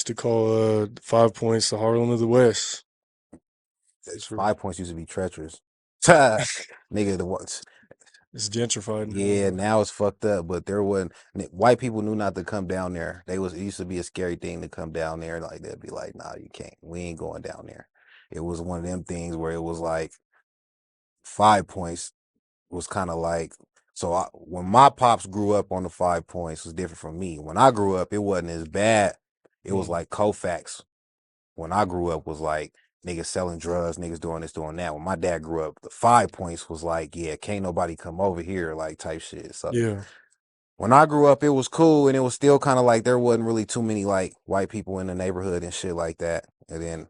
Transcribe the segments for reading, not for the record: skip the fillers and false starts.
used to call 5 Points the Harlem of the West. It's 5 Points used to be treacherous. Nigga, the ones. it's gentrified now. Yeah, now it's fucked up. But there wasn't white people knew not to come down there. It used to be a scary thing to come down there. Like they'd be like, "Nah, you can't. We ain't going down there." It was one of them things where it was like 5 Points was kind of like. So when my pops grew up on the 5 Points, it was different from me. When I grew up, it wasn't as bad. It was like Koufax. When I grew up, was like niggas selling drugs, niggas doing this, doing that. When my dad grew up, the 5 Points was like, yeah, can't nobody come over here, like type shit. So Yeah. when I grew up, it was cool, and it was still kind of like there wasn't really too many like white people in the neighborhood and shit like that. And then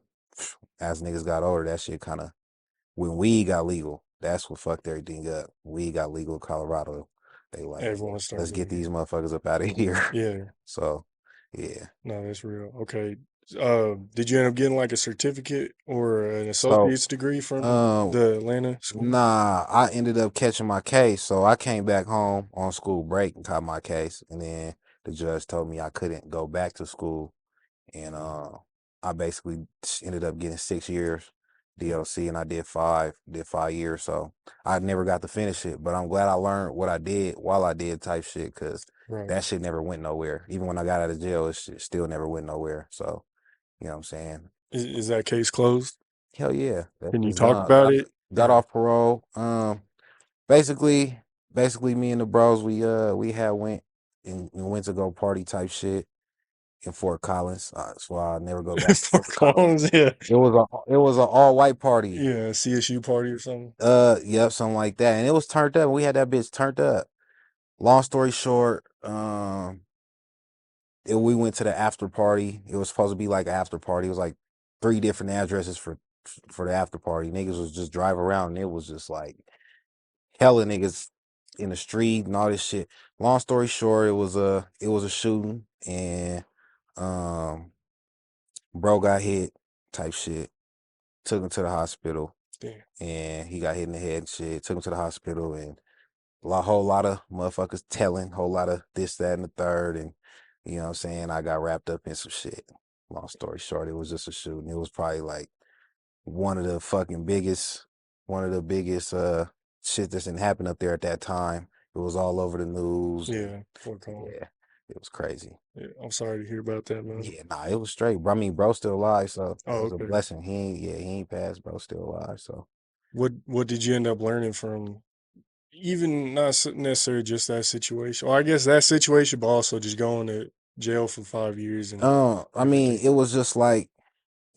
as niggas got older, that shit kind of, when weed got legal, that's what fucked everything up. Weed got legal in Colorado. They like, Everyone started let's get doing these motherfuckers up out of here. Yeah. So yeah. No, that's real. Okay. Did you end up getting like a certificate or an So associate's degree from the Atlanta school? nah, I ended up catching my case. So I came back home on school break and caught my case. And then the judge told me I couldn't go back to school. And I basically ended up getting 6 years DLC, and I did 5 years. So I never got to finish it. But I'm glad I learned what I did while I did type shit, because Right. that shit never went nowhere. Even when I got out of jail, it still never went nowhere. So, you know what I'm saying? Is that case closed? Hell yeah. That Can you shit's talk done. about it? Got Or- off parole. Basically me and the bros, we had went and went to go party type shit in Fort Collins. That's why I never go back to For Fort Collins. Collins, yeah. It was an all white party. Yeah, CSU party or something. Yep, something like that. And it was turned up. We had that bitch turned up. Long story short, we went to the after party. It was supposed to be like an after party. It was like 3 different addresses for the after party. Niggas was just driving around, and it was just like hella niggas in the street and all this shit. Long story short, it was a shooting, and bro got hit type shit. Took him to the hospital. Damn. And he got hit in the head and shit. Took him to the hospital, and a whole lot of motherfuckers telling, whole lot of this, that, and the third. And you know what I'm saying? I got wrapped up in some shit. Long story short, it was just a shooting. It was probably like one of the biggest shit that's been happening up there at that time. It was all over the news. Yeah, for Collins. Yeah, it was crazy. Yeah, I'm sorry to hear about that, man. Yeah, nah, it was straight. Bro, I mean, bro still alive, so it Oh, was a okay. blessing. He ain't passed, bro still alive, so. What did you end up learning from even not necessarily just that situation? Or I guess that situation, but also just going to jail for 5 years and I mean, everything. it was just like,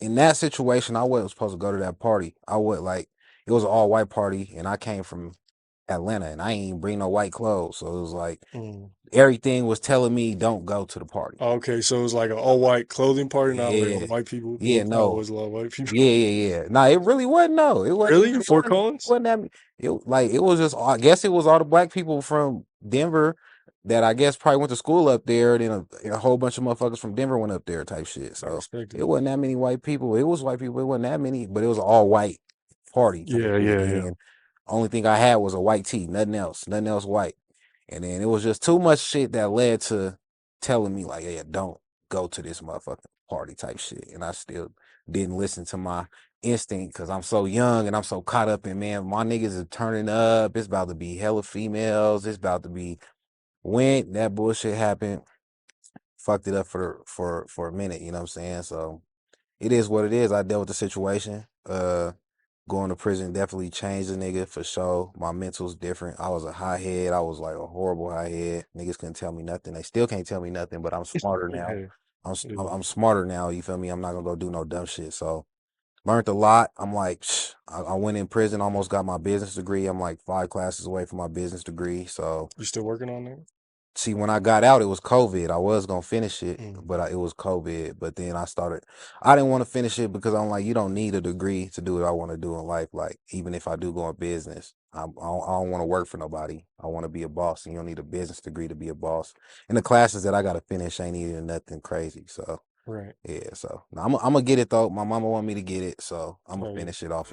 in that situation, I wasn't supposed to go to that party. It was an all white party, and I came from Atlanta, and I ain't even bring no white clothes. So it was like everything was telling me don't go to the party. Okay, so it was like an all white clothing party, not like all Yeah, white people. yeah, It no, was a lot of white people. yeah. Nah, it really wasn't. No, it wasn't. Really? In Fort Collins? Wasn't that. It was just. I guess it was all the black people from Denver that I guess probably went to school up there. Then a whole bunch of motherfuckers from Denver went up there, type shit. I So respect it it. wasn't that many white people. It was white people. It wasn't that many, but it was an all white party. Yeah, yeah, yeah. And only thing I had was a white tee, nothing else white. And then it was just too much shit that led to telling me like, yeah, don't go to this motherfucking party type shit. And I still didn't listen to my instinct because I'm so young and I'm so caught up in, man, my niggas is turning up. It's about to be hella females. It's about to be when that bullshit happened. Fucked it up for a minute, you know what I'm saying? So it is what it is. I dealt with the situation. Going to prison definitely changed a nigga for sure. My mental's different. I was a high head. I was like a horrible high head. Niggas couldn't tell me nothing. They still can't tell me nothing, but I'm smarter now. Yeah. I'm smarter now. You feel me? I'm not gonna go do no dumb shit. So learned a lot. I'm like, I went in prison, almost got my business degree. I'm like 5 classes away from my business degree. So You still working on that? see, when I got out, it was COVID. I was gonna finish it, but it was COVID. But then I didn't want to finish it because I'm like, you don't need a degree to do what I want to do in life. Like, even if I do go in business, I don't want to work for nobody. I want to be a boss, and you don't need a business degree to be a boss. And the classes that I got to finish ain't even nothing crazy. So, Right. yeah. So, now I'm gonna get it though. My mama want me to get it, so I'm gonna Oh, yeah. finish it off.